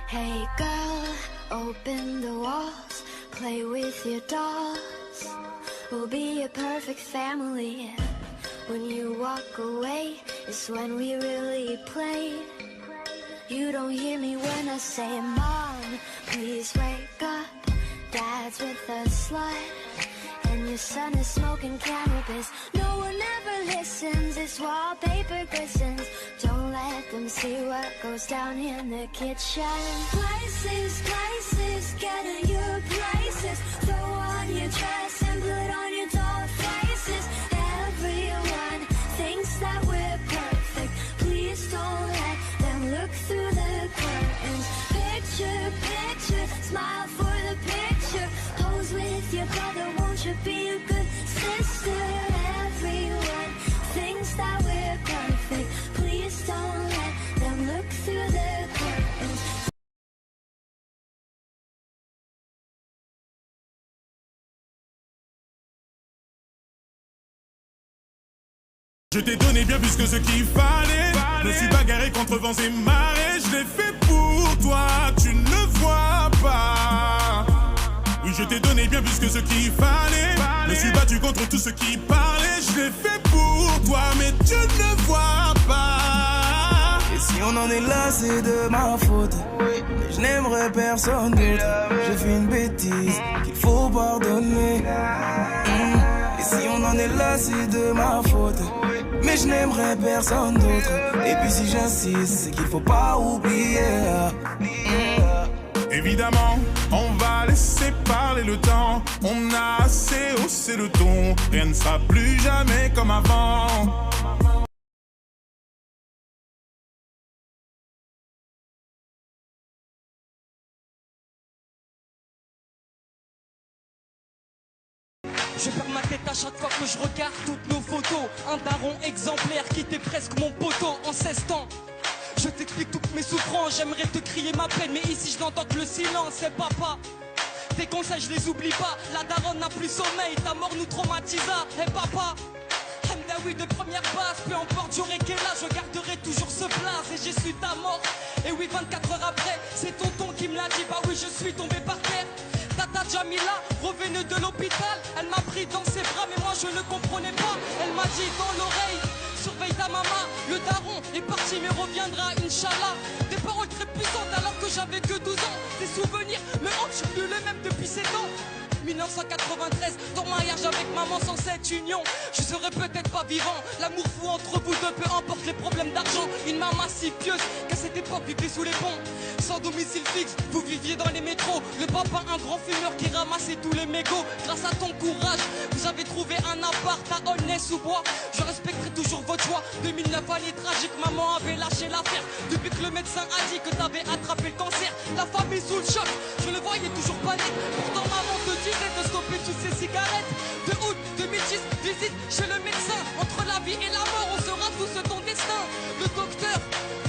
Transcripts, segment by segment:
Hey girl, open the walls, play with your dolls. We'll be a perfect family. When you walk away, it's when we really play. You don't hear me when I say, Mom, please wake up. Dad's with a slut, and your son is smoking cannabis. No one ever listens, it's wallpaper glistens. Don't let them see what goes down in the kitchen. Places, places, get in your places. Throw on your dress and put on your doll faces. Everyone thinks that we're perfect. Please don't let them look through the curtains. Picture, picture, smile for the picture. Pose with your brother, won't you be a good sister? Everyone thinks that we're perfect. Please don't let them look through the curtains. Je t'ai donné bien plus que ce qu'il fallait. Je me suis bagarré contre vents et marées. Je l'ai fait pour toi, tu ne le vois pas. Oui, je t'ai donné bien plus que ce qu'il fallait. Je me suis battu contre tout ce qui parlait. Je l'ai fait pour toi, mais tu ne le vois pas. Et si on en est là, c'est de ma faute. Mais je n'aimerais personne d'autre. J'ai fait une bêtise qu'il faut pardonner. Et si on en est là, c'est de ma faute. Mais je n'aimerais personne d'autre. Et puis si j'insiste, c'est qu'il faut pas oublier. Évidemment, on va laisser parler le temps. On a assez haussé le ton. Rien ne sera plus jamais comme avant. Je perds ma tête à chaque fois que je regarde toutes nos photos. Un daron exemplaire qui était presque mon poteau en 16 ans. Je t'explique toutes mes souffrances, j'aimerais te crier ma peine, mais ici je n'entends que le silence. C'est papa, tes conseils je les oublie pas. La daronne n'a plus sommeil, ta mort nous traumatisa. Et papa, Hamdaoui de première base, peu importe j'aurai quel âge, je garderai toujours ce blaze. Et j'ai su ta mort, et oui 24 heures après, c'est tonton qui me l'a dit. Bah oui je suis tombé par terre. Tata Jamila, revenue de l'hôpital, elle m'a pris dans ses bras, mais moi je ne comprenais pas. Elle m'a dit dans l'oreille, surveille ta maman, le daron est parti mais reviendra, Inch'Allah. Des paroles très puissantes alors que j'avais que 12 ans. Des souvenirs me hantent, je suis plus le même depuis 7 ans. 1993, ton mariage avec maman sans cette union, je serais peut-être pas vivant. L'amour fou entre vous deux, peu importe les problèmes d'argent. Une maman si pieuse qu'à cette époque vivait sous les ponts. Sans domicile fixe, vous viviez dans les métros. Le papa un grand fumeur qui ramassait tous les mégots. Grâce à ton courage, vous avez trouvé un appart à Aulnay-sous-Bois. Je respecterai toujours votre choix. 2009 année tragique, maman avait lâché l'affaire. Depuis que le médecin a dit que t'avais attrapé le cancer. La famille sous le choc, je le voyais toujours pas net. Pourtant maman te disait de stopper toutes ces cigarettes. De août 2010, visite chez le médecin. Entre la vie et la mort, on sera tous ton destin. Le docteur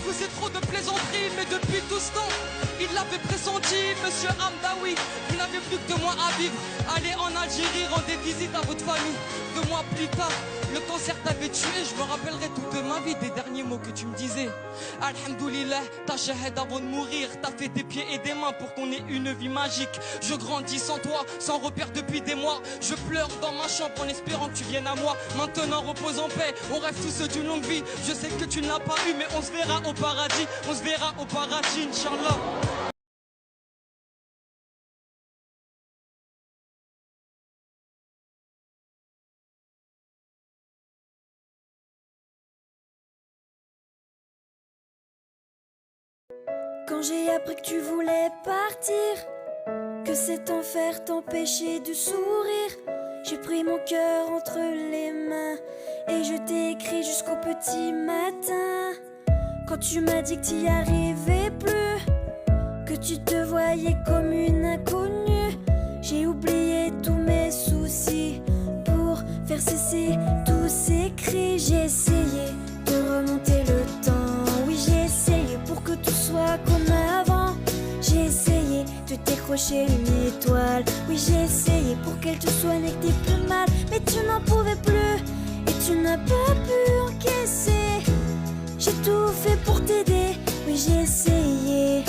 faisait trop de plaisanteries, mais depuis tout ce temps, il l'avait pressenti, monsieur Hamdaoui. Vous n'avez plus que 2 mois à vivre. Allez en Algérie, rendez visite à votre famille. 2 mois plus tard, le cancer t'avait tué. Je me rappellerai toute ma vie des derniers mots que tu me disais. Alhamdoulilah, t'as shahid avant de mourir. T'as fait des pieds et des mains pour qu'on ait une vie magique. Je grandis sans toi, sans repère depuis des mois. Je pleure dans ma chambre en espérant que tu viennes à moi. Maintenant repose en paix, on rêve tous d'une longue vie. Je sais que tu ne l'as pas eu, mais on se verra au paradis. On se verra au paradis, Inch'Allah. Quand j'ai appris que tu voulais partir, que cet enfer t'empêchait de sourire, j'ai pris mon cœur entre les mains et je t'ai écrit jusqu'au petit matin. Quand tu m'as dit que t'y arrivais plus, que tu te voyais comme une inconnue, j'ai oublié tous mes soucis pour faire cesser tous ces cris. J'ai essayé de remonter le temps, oui j'ai essayé pour que tout soit comme avant. J'ai essayé de décrocher une étoile, oui j'ai essayé pour qu'elle te soigne et que t'aies plus mal. Mais tu n'en pouvais plus et tu n'as pas pu encaisser. J'ai tout fait pour t'aider, oui j'ai essayé.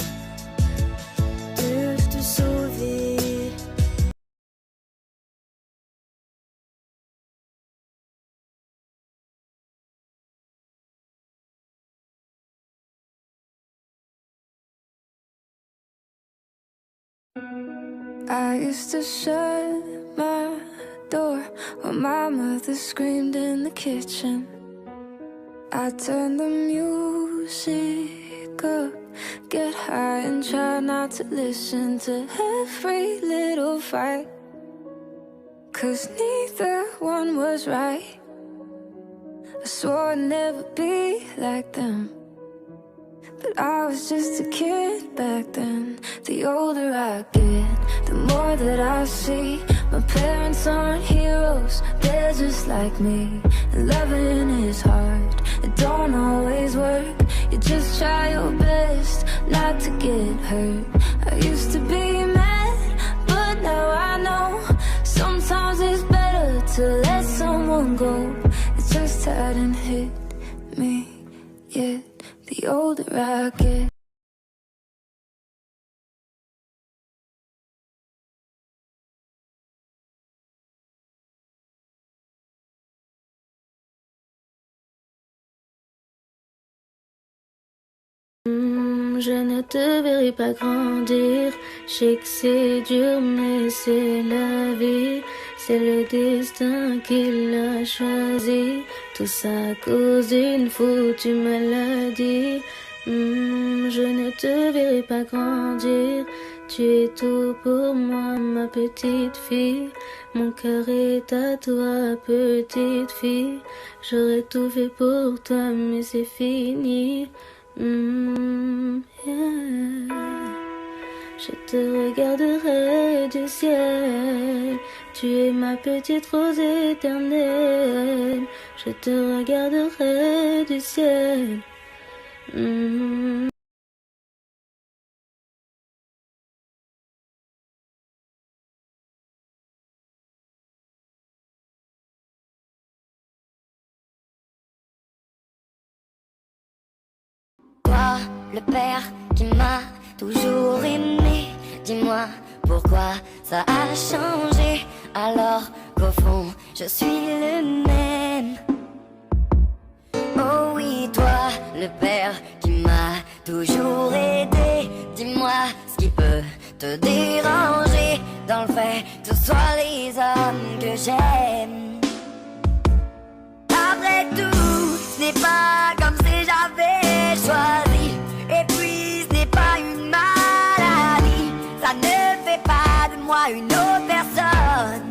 I used to shut my door when my mother screamed in the kitchen. I turned the music up, get high and try not to listen to every little fight, 'cause neither one was right. I swore I'd never be like them, but I was just a kid back then. The older I get, the more that I see my parents aren't heroes, they're just like me. And loving is hard, it don't always work. You just try your best not to get hurt. I used to be mad, but now I know sometimes it's better to let someone go. It just hadn't hit me yet. The older I get. Je ne te verrai pas grandir. Je sais que c'est dur, mais c'est la vie. C'est le destin qui l'a choisi. Tout ça à cause d'une foutue maladie. Je ne te verrai pas grandir. Tu es tout pour moi, ma petite fille. Mon cœur est à toi, petite fille. J'aurais tout fait pour toi, mais c'est fini. Je te regarderai du ciel. Tu es ma petite rose éternelle. Je te regarderai du ciel. Toi, le père qui m'a toujours aimé, dis-moi pourquoi ça a changé, alors qu'au fond je suis le même. Oh oui, toi, le père qui m'a toujours aidé, dis-moi ce qui peut te déranger dans le fait que ce soit les hommes que j'aime. Après tout, ce n'est pas comme si j'avais choisi. Et puis ce n'est pas une maladie. Ça ne fait pas de moi une autre personne.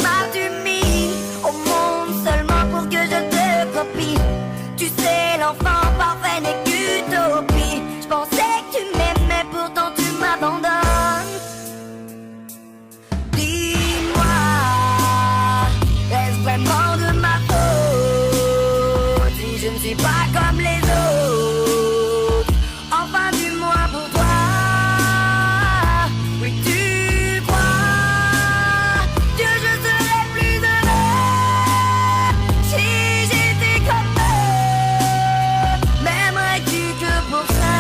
M'as-tu mis au monde seulement pour que je te copie? Tu sais, l'enfant parfait n'est qu'utopie. Je pensais que tu m'aimais, pourtant tu m'abandonnes. Dis-moi, est-ce vraiment de ma faute si je ne suis pas comme les autres? Enfin dis-moi pour toi, oui tu crois que je serais plus heureux si j'étais comme eux? M'aimerais-tu que pour ça?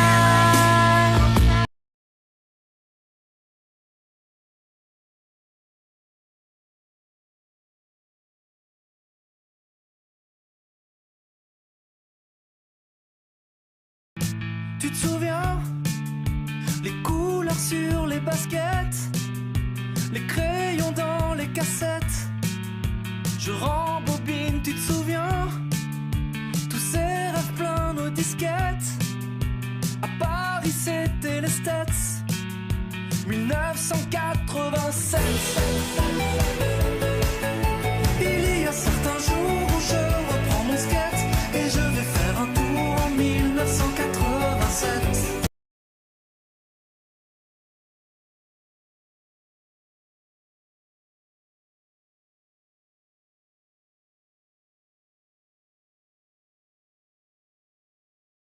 Tu te souviens? Les couleurs sur les baskets, les crayons dans les cassettes. Je rembobine, tu te souviens? Tous ces rêves pleins nos disquettes. À Paris c'était les States, 1987.